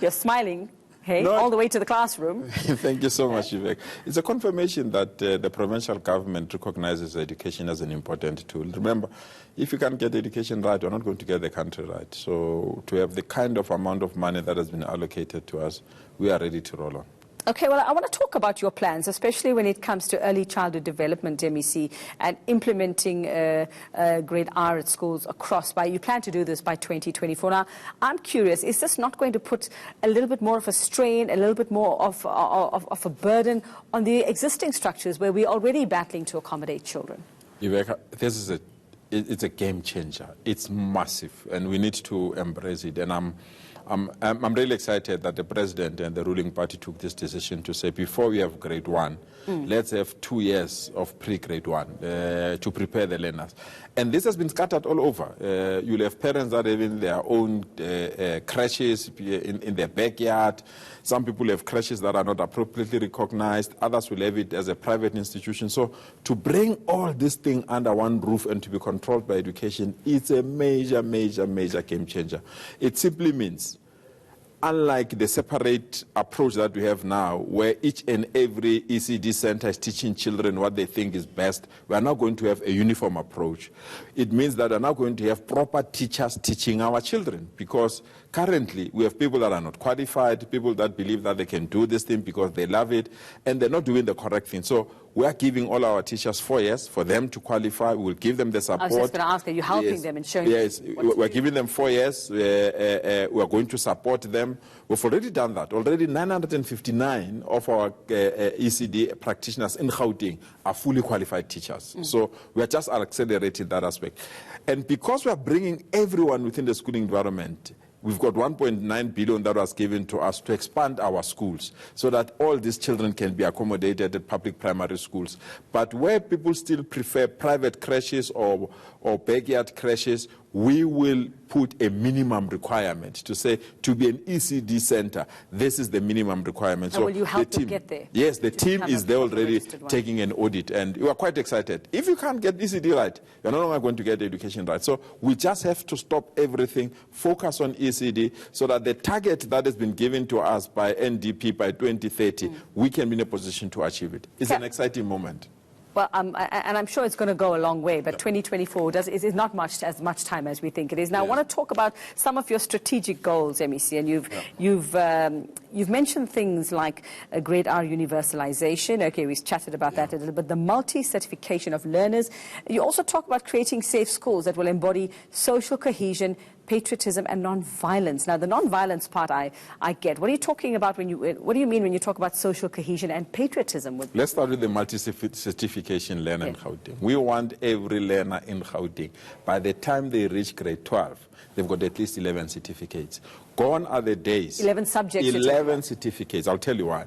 You're smiling. Hey, No, all the way to the classroom. Thank you so much, Vivek. It's a confirmation that the provincial government recognizes education as an important tool. Remember, if you can't get education right, you're not going to get the country right. So to have the kind of amount of money that has been allocated to us, we are ready to roll on. Okay, well, I want to talk about your plans, especially when it comes to early childhood development, MEC, and implementing grade R at schools across. You plan to do this by 2024. Now, I'm curious, is this not going to put a little bit more of a strain, a little bit more of a burden on the existing structures where we're already battling to accommodate children? Vivek, this is it's a game changer. It's massive, and we need to embrace it. And I'm really excited that the president and the ruling party took this decision to say, before we have grade 1, let's have 2 years of pre-grade 1 to prepare the learners. And this has been scattered all over. You'll have parents that have in their own creches in their backyard. Some people have creches that are not appropriately recognized. Others will have it as a private institution. So to bring all this thing under one roof and to be controlled by education, it's a major, major, major game changer. It simply means, unlike the separate approach that we have now, where each and every ECD center is teaching children what they think is best, we are now going to have a uniform approach. It means that we are now going to have proper teachers teaching our children, because currently we have people that are not qualified, people that believe that they can do this thing because they love it, and they're not doing the correct thing. So we are giving all our teachers 4 years for them to qualify. We will give them the support. I was just going to ask, are you helping them and showing them? Yes, we're giving them 4 years. We're going to support them. We've already done that. Already 959 of our ECD practitioners in Gauteng are fully qualified teachers. So we are just accelerating that aspect. And because we are bringing everyone within the schooling environment, we've got 1.9 billion that was given to us to expand our schools so that all these children can be accommodated at public primary schools. But where people still prefer private creches or backyard creches, we will put a minimum requirement to say, to be an ECD center, this is the minimum requirement. So will you help them get there? Yes, the team is there already taking an audit, and we are quite excited. If you can't get ECD right, you're no longer going to get education right. So we just have to stop everything, focus on ECD, so that the target that has been given to us by NDP by 2030, we can be in a position to achieve it. It's an exciting moment. Well, and I'm sure it's going to go a long way, but 2024 is not as much time as we think it is. Now, I want to talk about some of your strategic goals, MEC, and you've mentioned things like grade R universalization. Okay, we've chatted about that a little bit. The multi-certification of learners. You also talk about creating safe schools that will embody social cohesion, patriotism and non-violence. Now, the non-violence part I get. What are you talking about what do you mean when you talk about social cohesion and patriotism? Let's start with the multi-certification learner in Gauteng. We want every learner in Gauteng, by the time they reach grade 12, they've got at least 11 certificates. Gone are the days. 11 subjects. 11 certificates. I'll tell you why.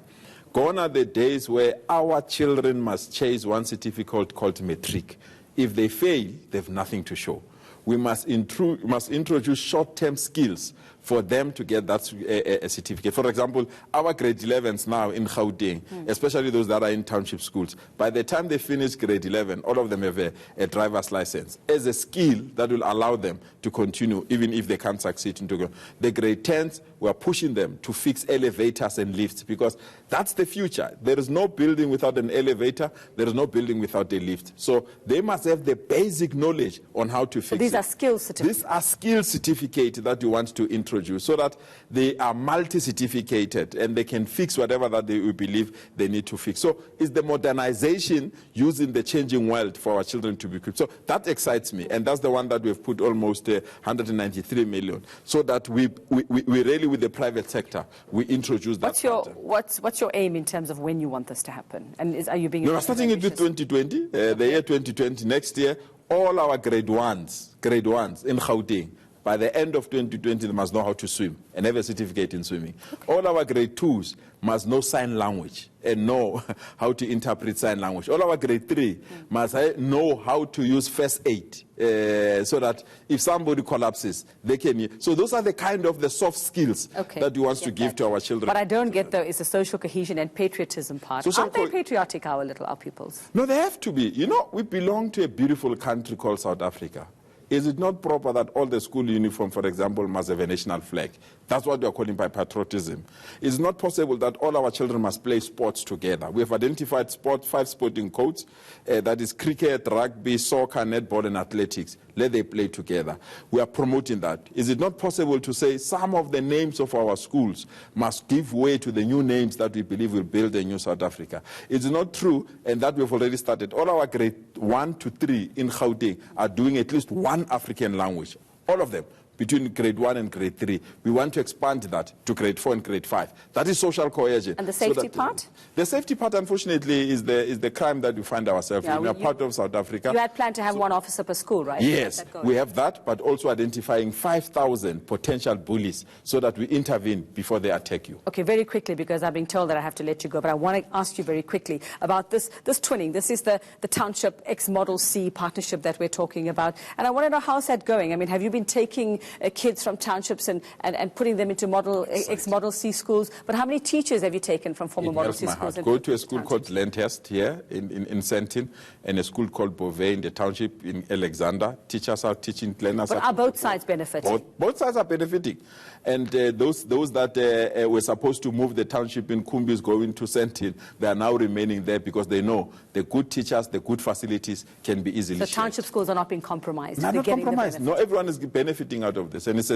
Gone are the days where our children must chase one certificate called matric. If they fail, they have nothing to show. We must introduce short-term skills for them to get that a certificate. For example, our grade 11s now in Gauteng, especially those that are in township schools, by the time they finish grade 11, all of them have a driver's license as a skill that will allow them to continue, even if they can't succeed into the grade 10s. We are pushing them to fix elevators and lifts, because that's the future. There is no building without an elevator. There is no building without a lift. So they must have the basic knowledge on how to fix it. These are skill certificates. These are skill certificates that you want to introduce, so that they are multi-certificated and they can fix whatever that they believe they need to fix. So it's the modernization using the changing world for our children to be equipped. So that excites me, and that's the one that we've put almost 193 million, so that we really, with the private sector, we introduce that. What's your aim in terms of when you want this to happen? And are you being? No, we're starting it with 2020, the year 2020. Next year, all our grade ones in Gauteng, by the end of 2020, they must know how to swim and have a certificate in swimming. Okay. All our grade 2s must know sign language and know how to interpret sign language. All our grade 3 must know how to use first aid, so that if somebody collapses, they can. So those are the kind of the soft skills that we want to give to our children. What I don't get, though, is the social cohesion and patriotism part. Aren't they patriotic, our pupils? No, they have to be. You know, we belong to a beautiful country called South Africa. Is it not proper that all the school uniform, for example, must have a national flag? That's what we are calling by patriotism. It's not possible that all our children must play sports together. We have identified 5 sporting codes, that is cricket, rugby, soccer, netball, and athletics. Let them play together. We are promoting that. Is it not possible to say some of the names of our schools must give way to the new names that we believe will build a new South Africa? It's not true, and that we've already started. All our grade 1 to 3 in Gauteng are doing at least one African language. All of them. Between grade 1 and grade 3. We want to expand that to grade 4 and grade 5. That is social cohesion. And the safety part? The safety part, unfortunately, is the crime that we find ourselves in. We are part of South Africa. You had planned to have one officer per school, right? Yes, we have that, but also identifying 5,000 potential bullies so that we intervene before they attack you. Okay, very quickly, because I've been told that I have to let you go, but I want to ask you very quickly about this twinning. This is the Township X Model C partnership that we're talking about. And I want to know, how's that going? I mean, have you been taking kids from townships and putting them into X Model C schools? But how many teachers have you taken from former Model C schools? Go to a school called Landhurst here in Sandton, and a school called Beauvais in the township in Alexander. Teachers are teaching. But are both sides benefiting? Both sides are benefiting. And those that were supposed to move the township in Kumbis going to Sandton, they are now remaining there because they know the good teachers, the good facilities can be easily shared. So township schools are not being compromised? Not compromised. No, everyone is benefiting out of this. And it's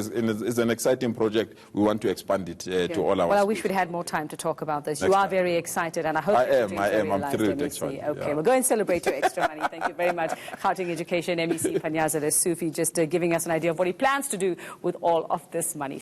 an exciting project. We want to expand it to all our Well, I schools. wish we'd had more time to talk about this. Next You are time. very excited, and I hope I you're am. very I'm realised, thrilled, MEC. actually. Okay, Yeah. well, go and celebrate your extra money. Thank you very much. Gauteng Education MEC Panyaza Lesufi just giving us an idea of what he plans to do with all of this money.